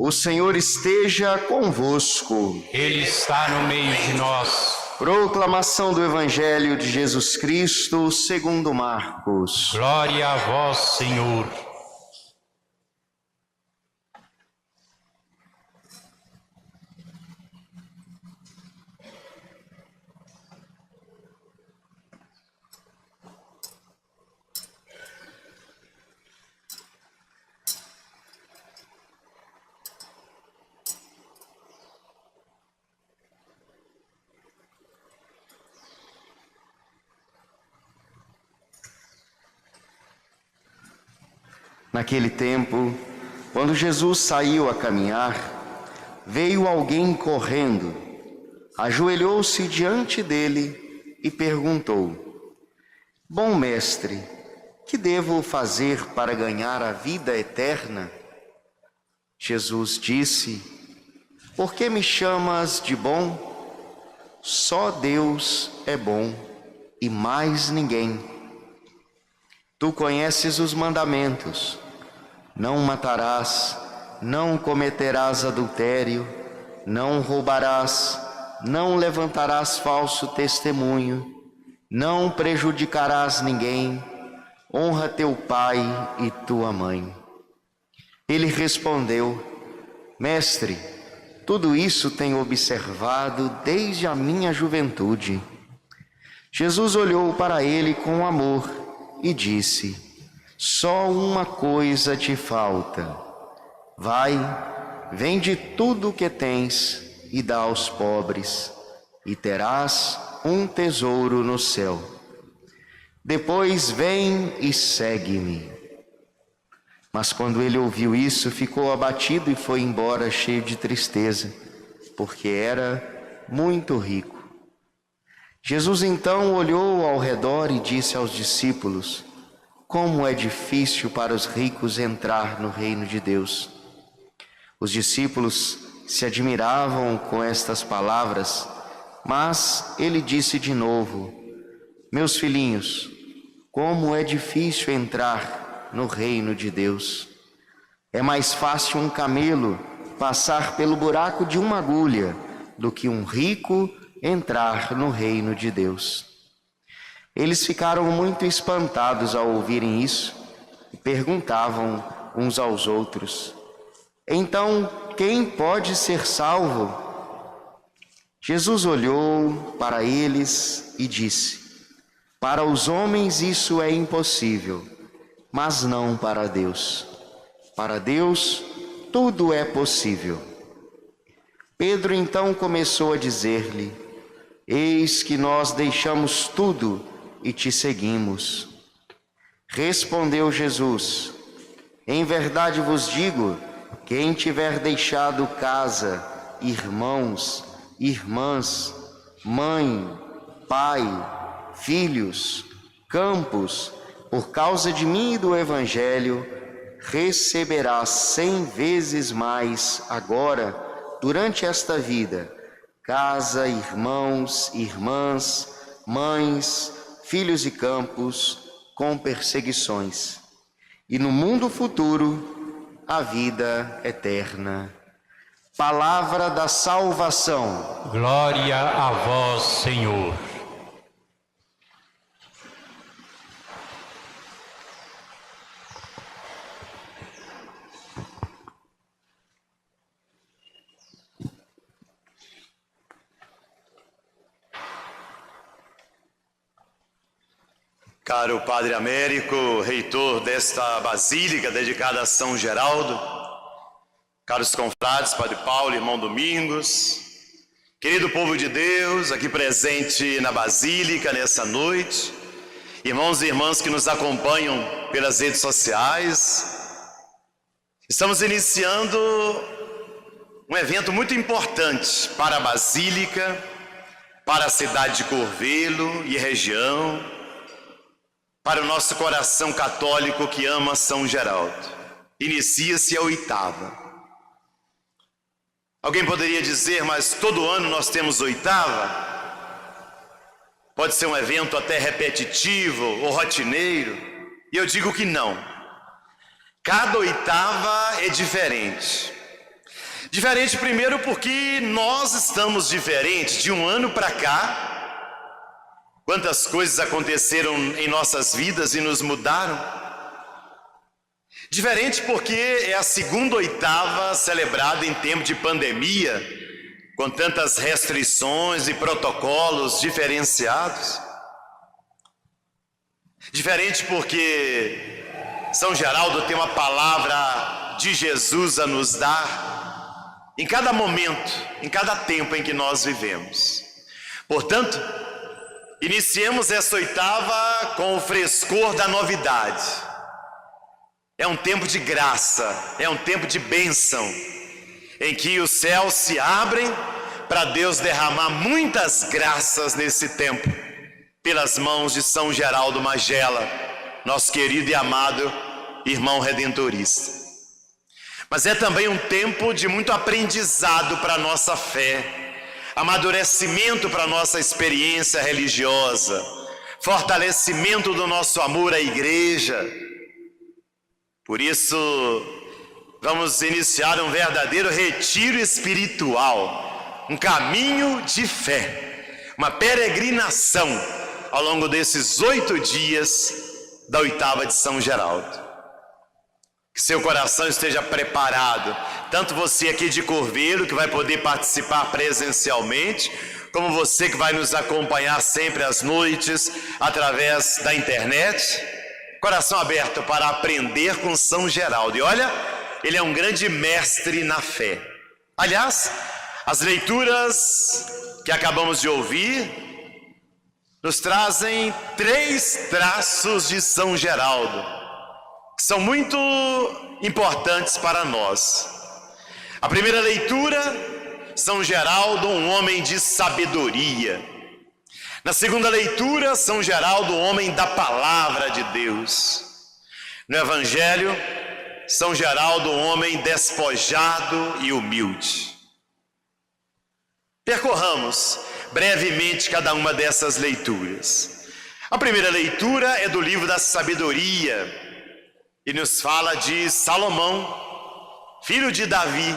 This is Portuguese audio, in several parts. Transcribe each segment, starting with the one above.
O Senhor esteja convosco. Ele está no meio de nós. Proclamação do Evangelho de Jesus Cristo segundo Marcos. Glória a vós, Senhor. Naquele tempo, quando Jesus saiu a caminhar, veio alguém correndo, ajoelhou-se diante dele e perguntou: Bom mestre, que devo fazer para ganhar a vida eterna? Jesus disse: Por que me chamas de bom? Só Deus é bom e mais ninguém. Tu conheces os mandamentos: não matarás, não cometerás adultério, não roubarás, não levantarás falso testemunho, não prejudicarás ninguém, honra teu pai e tua mãe. Ele respondeu: Mestre, tudo isso tenho observado desde a minha juventude. Jesus olhou para ele com amor e disse: Só uma coisa te falta. Vai, vende tudo o que tens e dá aos pobres, e terás um tesouro no céu. Depois vem e segue-me. Mas quando ele ouviu isso, ficou abatido e foi embora cheio de tristeza, porque era muito rico. Jesus então olhou ao redor e disse aos discípulos: Como é difícil para os ricos entrar no reino de Deus. Os discípulos se admiravam com estas palavras, mas ele disse de novo: Meus filhinhos, como é difícil entrar no reino de Deus. É mais fácil um camelo passar pelo buraco de uma agulha do que um rico entrar no reino de Deus. Eles ficaram muito espantados ao ouvirem isso e perguntavam uns aos outros: Então, quem pode ser salvo? Jesus olhou para eles e disse: Para os homens isso é impossível, mas não para Deus. Para Deus tudo é possível. Pedro então começou a dizer-lhe: Eis que nós deixamos tudo e te seguimos. Respondeu Jesus: Em verdade vos digo, quem tiver deixado casa, irmãos, irmãs, mãe, pai, filhos, campos, por causa de mim e do Evangelho, receberá 100 vezes mais agora, durante esta vida, casa, irmãos, irmãs, mães, filhos e campos, com perseguições, e no mundo futuro, a vida eterna. Palavra da salvação. Glória a vós, Senhor. Caro Padre Américo, reitor desta basílica dedicada a São Geraldo, caros confrades, Padre Paulo, irmão Domingos, querido povo de Deus, aqui presente na basílica nessa noite, irmãos e irmãs que nos acompanham pelas redes sociais, estamos iniciando um evento muito importante para a basílica, para a cidade de Curvelo e região, para o nosso coração católico que ama São Geraldo. Inicia-se a 8ª. Alguém poderia dizer, mas todo ano nós temos 8ª? Pode ser um evento até repetitivo ou rotineiro? E eu digo que não. Cada 8ª é diferente. Diferente primeiro porque nós estamos diferentes de um ano para cá. Quantas coisas aconteceram em nossas vidas e nos mudaram. Diferente porque é a segunda oitava celebrada em tempo de pandemia, com tantas restrições e protocolos diferenciados. Diferente porque São Geraldo tem uma palavra de Jesus a nos dar em cada momento, em cada tempo em que nós vivemos. Portanto, iniciemos essa oitava com o frescor da novidade. É um tempo de graça, é um tempo de bênção, em que os céus se abrem para Deus derramar muitas graças nesse tempo, pelas mãos de São Geraldo Magela, nosso querido e amado irmão redentorista. Mas é também um tempo de muito aprendizado para a nossa fé, amadurecimento para a nossa experiência religiosa, fortalecimento do nosso amor à igreja. Por isso, vamos iniciar um verdadeiro retiro espiritual, um caminho de fé, uma peregrinação ao longo desses 8 dias da oitava de São Geraldo. Que seu coração esteja preparado, tanto você aqui de Corveiro, que vai poder participar presencialmente, como você que vai nos acompanhar sempre às noites, através da internet. Coração aberto para aprender com São Geraldo. E olha, ele é um grande mestre na fé. Aliás, as leituras que acabamos de ouvir nos trazem 3 traços de São Geraldo, que são muito importantes para nós. A primeira leitura, São Geraldo, um homem de sabedoria. Na segunda leitura, São Geraldo, homem da palavra de Deus. No Evangelho, São Geraldo, homem despojado e humilde. Percorramos brevemente cada uma dessas leituras. A primeira leitura é do livro da sabedoria e nos fala de Salomão, filho de Davi,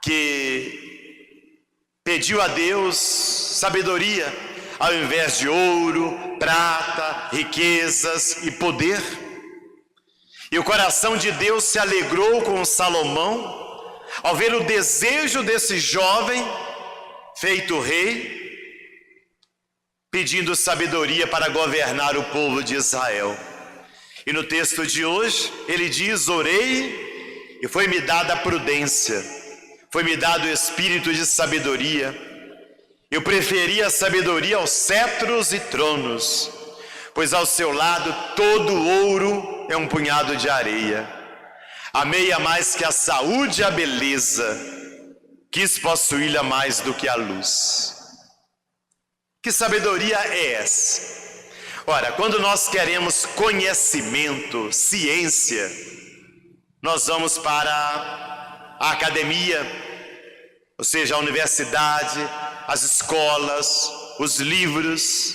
que pediu a Deus sabedoria ao invés de ouro, prata, riquezas e poder. E o coração de Deus se alegrou com Salomão ao ver o desejo desse jovem feito rei, pedindo sabedoria para governar o povo de Israel. E no texto de hoje ele diz: orei e foi-me dada a prudência, foi-me dado o espírito de sabedoria. Eu preferi a sabedoria aos cetros e tronos, pois ao seu lado todo ouro é um punhado de areia. Amei-a mais que a saúde e a beleza, quis possuí-la mais do que a luz. Que sabedoria é essa? Ora, quando nós queremos conhecimento, ciência, nós vamos para a academia, ou seja, a universidade, as escolas, os livros,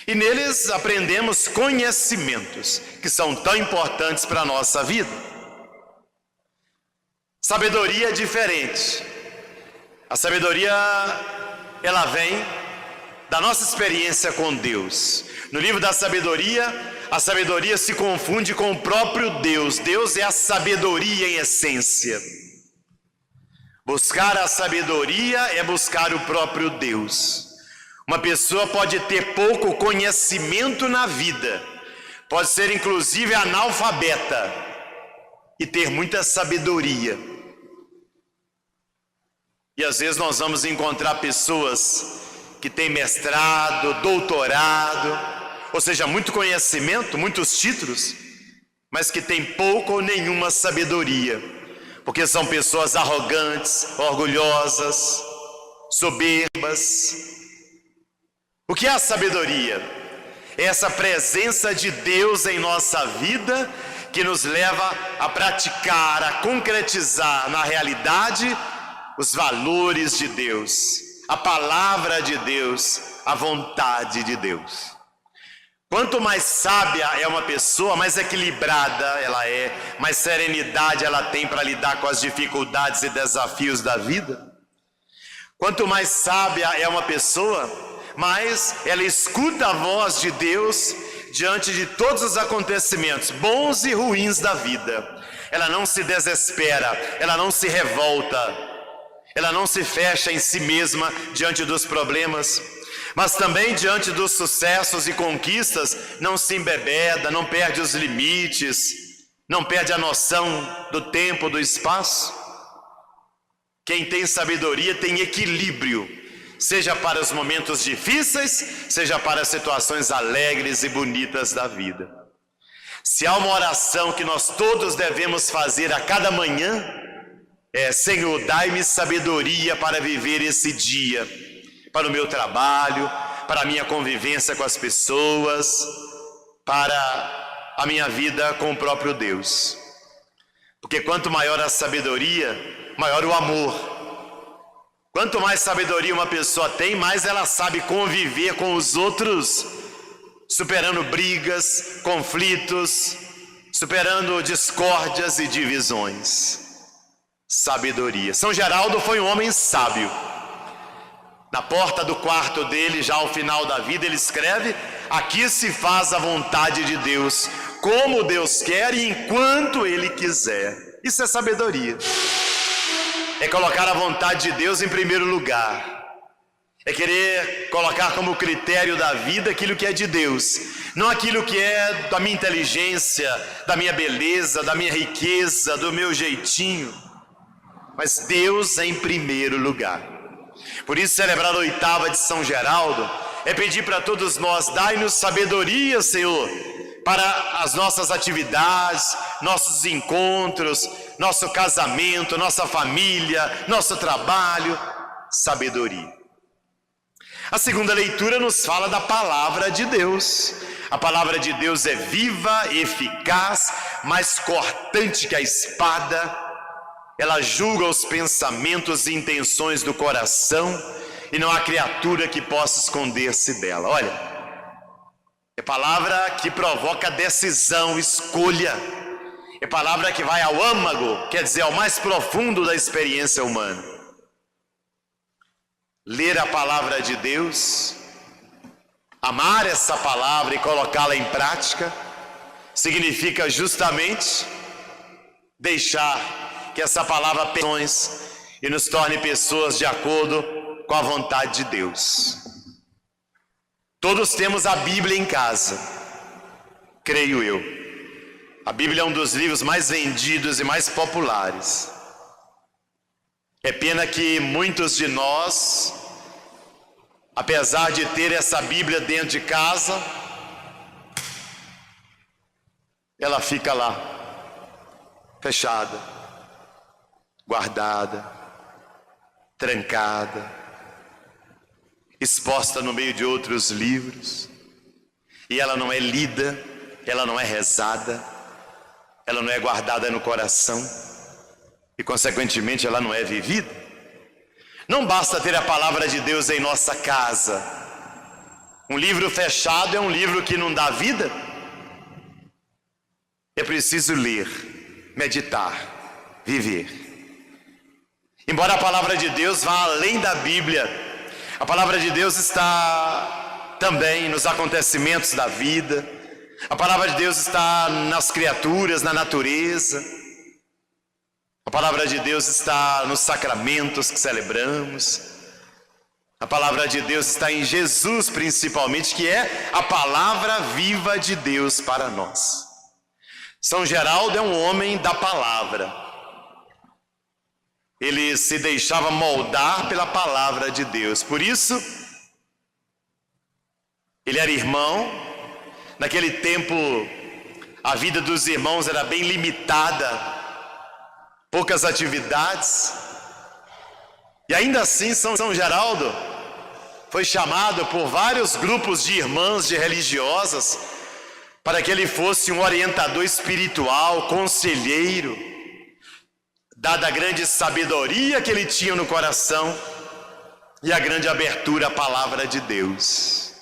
e neles aprendemos conhecimentos que são tão importantes para a nossa vida. Sabedoria é diferente. A sabedoria, ela vem da nossa experiência com Deus. No livro da sabedoria, a sabedoria se confunde com o próprio Deus. Deus é a sabedoria em essência. Buscar a sabedoria é buscar o próprio Deus. Uma pessoa pode ter pouco conhecimento na vida, pode ser inclusive analfabeta e ter muita sabedoria. E às vezes nós vamos encontrar pessoas que têm mestrado, doutorado, ou seja, muito conhecimento, muitos títulos, mas que têm pouco ou nenhuma sabedoria. Porque são pessoas arrogantes, orgulhosas, soberbas. O que é a sabedoria? É essa presença de Deus em nossa vida que nos leva a praticar, a concretizar na realidade os valores de Deus, a palavra de Deus, a vontade de Deus. Quanto mais sábia é uma pessoa, mais equilibrada ela é, mais serenidade ela tem para lidar com as dificuldades e desafios da vida. Quanto mais sábia é uma pessoa, mais ela escuta a voz de Deus diante de todos os acontecimentos, bons e ruins da vida. Ela não se desespera, ela não se revolta, ela não se fecha em si mesma diante dos problemas, mas também diante dos sucessos e conquistas, não se embebeda, não perde os limites, não perde a noção do tempo, do espaço. Quem tem sabedoria tem equilíbrio, seja para os momentos difíceis, seja para as situações alegres e bonitas da vida. Se há uma oração que nós todos devemos fazer a cada manhã, é: Senhor, dai-me sabedoria para viver esse dia, para o meu trabalho, para a minha convivência com as pessoas, para a minha vida com o próprio Deus. Porque quanto maior a sabedoria, maior o amor. Quanto mais sabedoria uma pessoa tem, mais ela sabe conviver com os outros, superando brigas, conflitos, superando discórdias e divisões. Sabedoria. São Geraldo foi um homem sábio. Na porta do quarto dele, já ao final da vida, ele escreve: aqui se faz a vontade de Deus, como Deus quer e enquanto Ele quiser. Isso é sabedoria. É colocar a vontade de Deus em primeiro lugar. É querer colocar como critério da vida aquilo que é de Deus, não aquilo que é da minha inteligência, da minha beleza, da minha riqueza, do meu jeitinho, mas Deus em primeiro lugar. Por isso, celebrar a oitava de São Geraldo é pedir para todos nós: dai-nos sabedoria, Senhor, para as nossas atividades, nossos encontros, nosso casamento, nossa família, nosso trabalho. Sabedoria. A segunda leitura nos fala da palavra de Deus. A palavra de Deus é viva, eficaz, mais cortante que a espada. Ela julga os pensamentos e intenções do coração, e não há criatura que possa esconder-se dela. Olha, é palavra que provoca decisão, escolha. É palavra que vai ao âmago, quer dizer, ao mais profundo da experiência humana. Ler a palavra de Deus, amar essa palavra e colocá-la em prática, significa justamente deixar que essa palavra pense e nos torne pessoas de acordo com a vontade de Deus. Todos temos a Bíblia em casa, creio eu. A Bíblia é um dos livros mais vendidos e mais populares. É pena que muitos de nós, apesar de ter essa Bíblia dentro de casa, ela fica lá, fechada, guardada, trancada, exposta no meio de outros livros, e ela não é lida, ela não é rezada, ela não é guardada no coração, e consequentemente ela não é vivida. Não basta ter a palavra de Deus em nossa casa. Um livro fechado é um livro que não dá vida. É preciso ler, meditar, viver. Embora a palavra de Deus vá além da Bíblia, a palavra de Deus está também nos acontecimentos da vida. A palavra de Deus está nas criaturas, na natureza. A palavra de Deus está nos sacramentos que celebramos. A palavra de Deus está em Jesus principalmente, que é a palavra viva de Deus para nós. São Geraldo é um homem da palavra. Ele se deixava moldar pela palavra de Deus. Por isso, ele era irmão. Naquele tempo, a vida dos irmãos era bem limitada, poucas atividades. E ainda assim, São Geraldo foi chamado por vários grupos de irmãs, de religiosas, para que ele fosse um orientador espiritual, conselheiro, dada a grande sabedoria que ele tinha no coração e a grande abertura à palavra de Deus.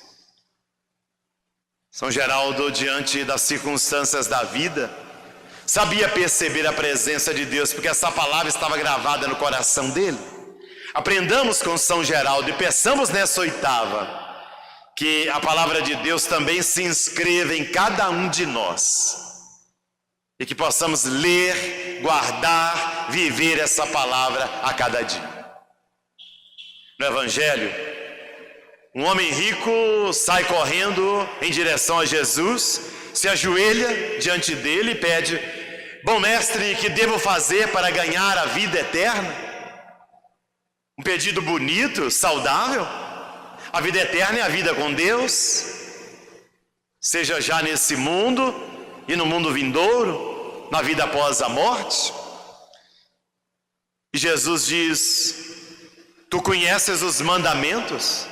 São Geraldo, diante das circunstâncias da vida, sabia perceber a presença de Deus, porque essa palavra estava gravada no coração dele. Aprendamos com São Geraldo e peçamos nessa oitava que a palavra de Deus também se inscreva em cada um de nós e que possamos ler, guardar, viver essa palavra a cada dia. No Evangelho, um homem rico sai correndo em direção a Jesus, se ajoelha diante dele e pede: bom mestre, que devo fazer para ganhar a vida eterna? Um pedido bonito, saudável. A vida eterna é a vida com Deus, seja já nesse mundo e no mundo vindouro, na vida após a morte. E Jesus diz: tu conheces os mandamentos?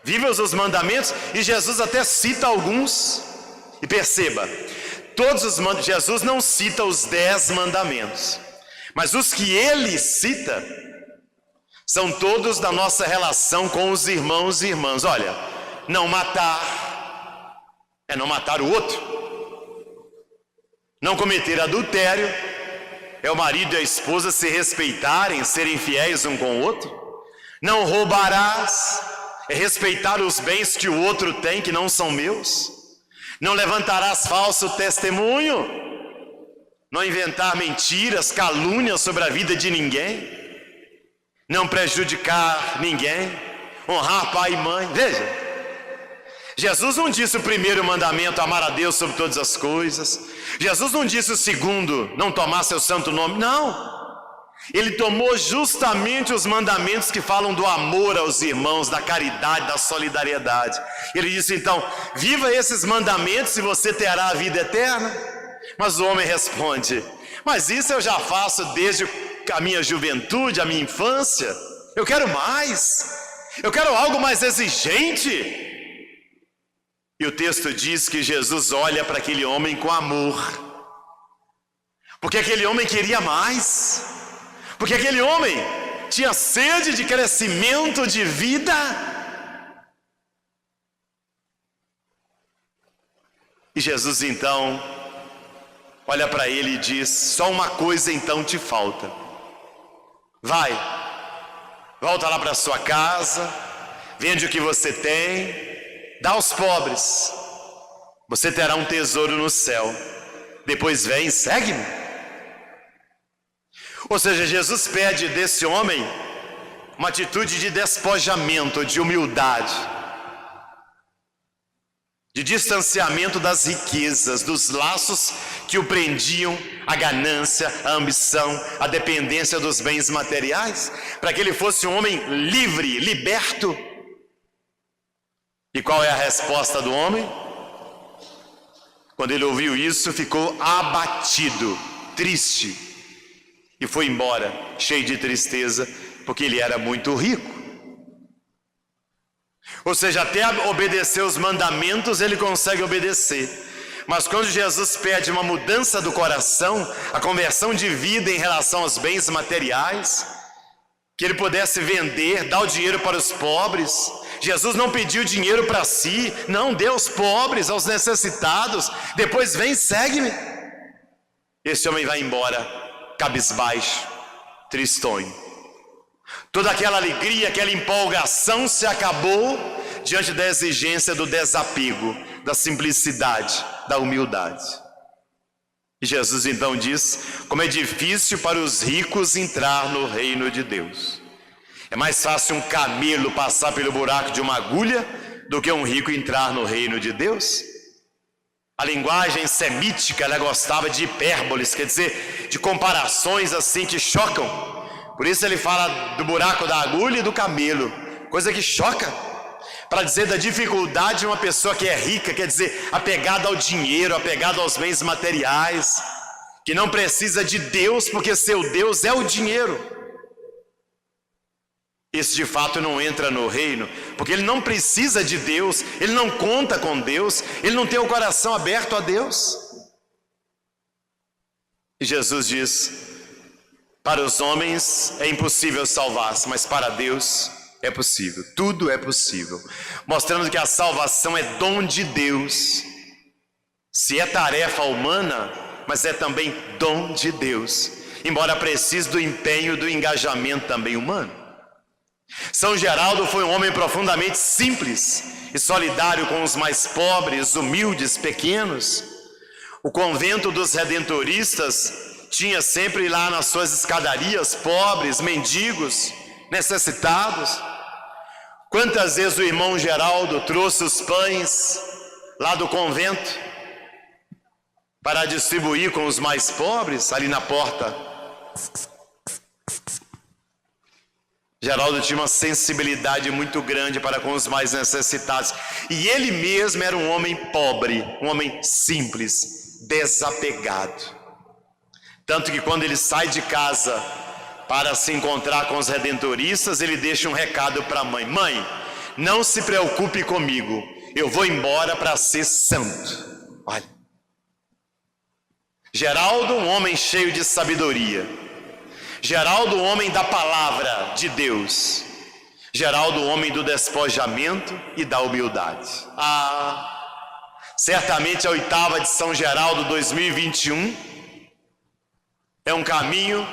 Vives os mandamentos? E Jesus até cita alguns. E perceba, Jesus não cita os 10 mandamentos, mas os que ele cita são todos da nossa relação com os irmãos e irmãs. Olha, não matar é não matar o outro. Não cometer adultério é o marido e a esposa se respeitarem, serem fiéis um com o outro. Não roubarás é respeitar os bens que o outro tem, que não são meus. Não levantarás falso testemunho, não inventar mentiras, calúnias sobre a vida de ninguém, não prejudicar ninguém, honrar pai e mãe. Veja, Jesus não disse o primeiro mandamento, amar a Deus sobre todas as coisas. Jesus não disse o segundo, não tomar seu santo nome. Não, ele tomou justamente os mandamentos que falam do amor aos irmãos, da caridade, da solidariedade. Ele disse então: viva esses mandamentos e você terá a vida eterna. Mas o homem responde: mas isso eu já faço desde a minha juventude, a minha infância. Eu quero mais, eu quero algo mais exigente. E o texto diz que Jesus olha para aquele homem com amor, porque aquele homem queria mais, porque aquele homem tinha sede de crescimento de vida. E Jesus então olha para ele e diz: só uma coisa então te falta. Vai, volta lá para sua casa, vende o que você tem, dá aos pobres, você terá um tesouro no céu. Depois vem, segue-me. Ou seja, Jesus pede desse homem uma atitude de despojamento, de humildade, de distanciamento das riquezas, dos laços que o prendiam, a ganância, a ambição, a dependência dos bens materiais, para que ele fosse um homem livre, liberto. E qual é a resposta do homem? Quando ele ouviu isso, ficou abatido, triste, e foi embora, cheio de tristeza, porque ele era muito rico. Ou seja, até obedecer os mandamentos ele consegue obedecer, mas quando Jesus pede uma mudança do coração, a conversão de vida em relação aos bens materiais, que ele pudesse vender, dar o dinheiro para os pobres. Jesus não pediu dinheiro para si, não, deu aos pobres, aos necessitados. Depois vem, segue-me. Esse homem vai embora cabisbaixo, tristonho. Toda aquela alegria, aquela empolgação se acabou diante da exigência do desapego, da simplicidade, da humildade. E Jesus então diz: como é difícil para os ricos entrar no reino de Deus. É mais fácil um camelo passar pelo buraco de uma agulha do que um rico entrar no reino de Deus. A linguagem semítica, ela gostava de hipérboles, quer dizer, de comparações assim que chocam. Por isso ele fala do buraco da agulha e do camelo, coisa que choca, para dizer da dificuldade de uma pessoa que é rica, quer dizer, apegada ao dinheiro, apegada aos bens materiais, que não precisa de Deus, porque seu Deus é o dinheiro. Esse de fato não entra no reino, porque ele não precisa de Deus, ele não conta com Deus, ele não tem o coração aberto a Deus. E Jesus diz: para os homens é impossível salvar-se, mas para Deus é possível, tudo é possível, mostrando que a salvação é dom de Deus. Se é tarefa humana, mas é também dom de Deus, embora precise do empenho, do engajamento também humano. São Geraldo foi um homem profundamente simples e solidário com os mais pobres, humildes, pequenos. O convento dos redentoristas tinha sempre lá nas suas escadarias pobres, mendigos, necessitados. Quantas vezes o irmão Geraldo trouxe os pães lá do convento para distribuir com os mais pobres ali na porta. Geraldo tinha uma sensibilidade muito grande para com os mais necessitados. E ele mesmo era um homem pobre, um homem simples, desapegado. Tanto que quando ele sai de casa para se encontrar com os redentoristas, ele deixa um recado para a mãe: mãe, não se preocupe comigo, eu vou embora para ser santo. Olha, Geraldo, um homem cheio de sabedoria. Geraldo, o homem da palavra de Deus. Geraldo, o homem do despojamento e da humildade. Certamente a oitava de São Geraldo 2021 é um caminho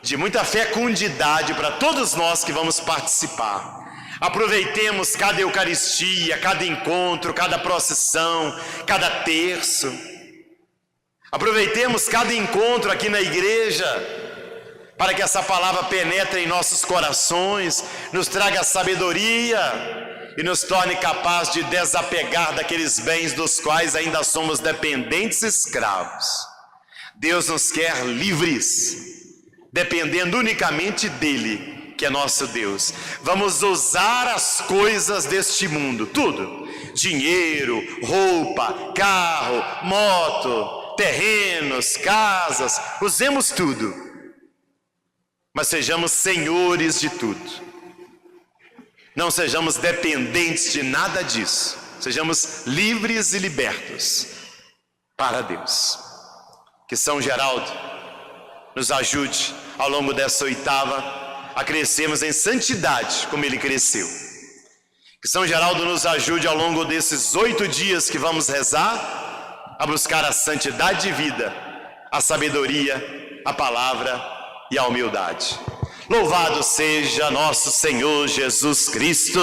de muita fecundidade para todos nós que vamos participar. Aproveitemos cada Eucaristia, cada encontro, cada procissão, cada terço. Aproveitemos cada encontro aqui na igreja, para que essa palavra penetre em nossos corações, nos traga sabedoria e nos torne capaz de desapegar daqueles bens dos quais ainda somos dependentes e escravos. Deus nos quer livres, dependendo unicamente dele, que é nosso Deus. Vamos usar as coisas deste mundo, tudo: dinheiro, roupa, carro, moto, terrenos, casas, usemos tudo. Mas sejamos senhores de tudo. Não sejamos dependentes de nada disso. Sejamos livres e libertos para Deus. Que São Geraldo nos ajude ao longo dessa oitava a crescermos em santidade como ele cresceu. Que São Geraldo nos ajude ao longo desses 8 dias que vamos rezar a buscar a santidade de vida, a sabedoria, a palavra e a humildade. Louvado seja nosso Senhor Jesus Cristo.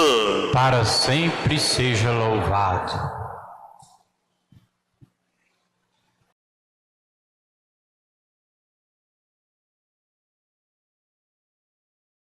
Para sempre seja louvado.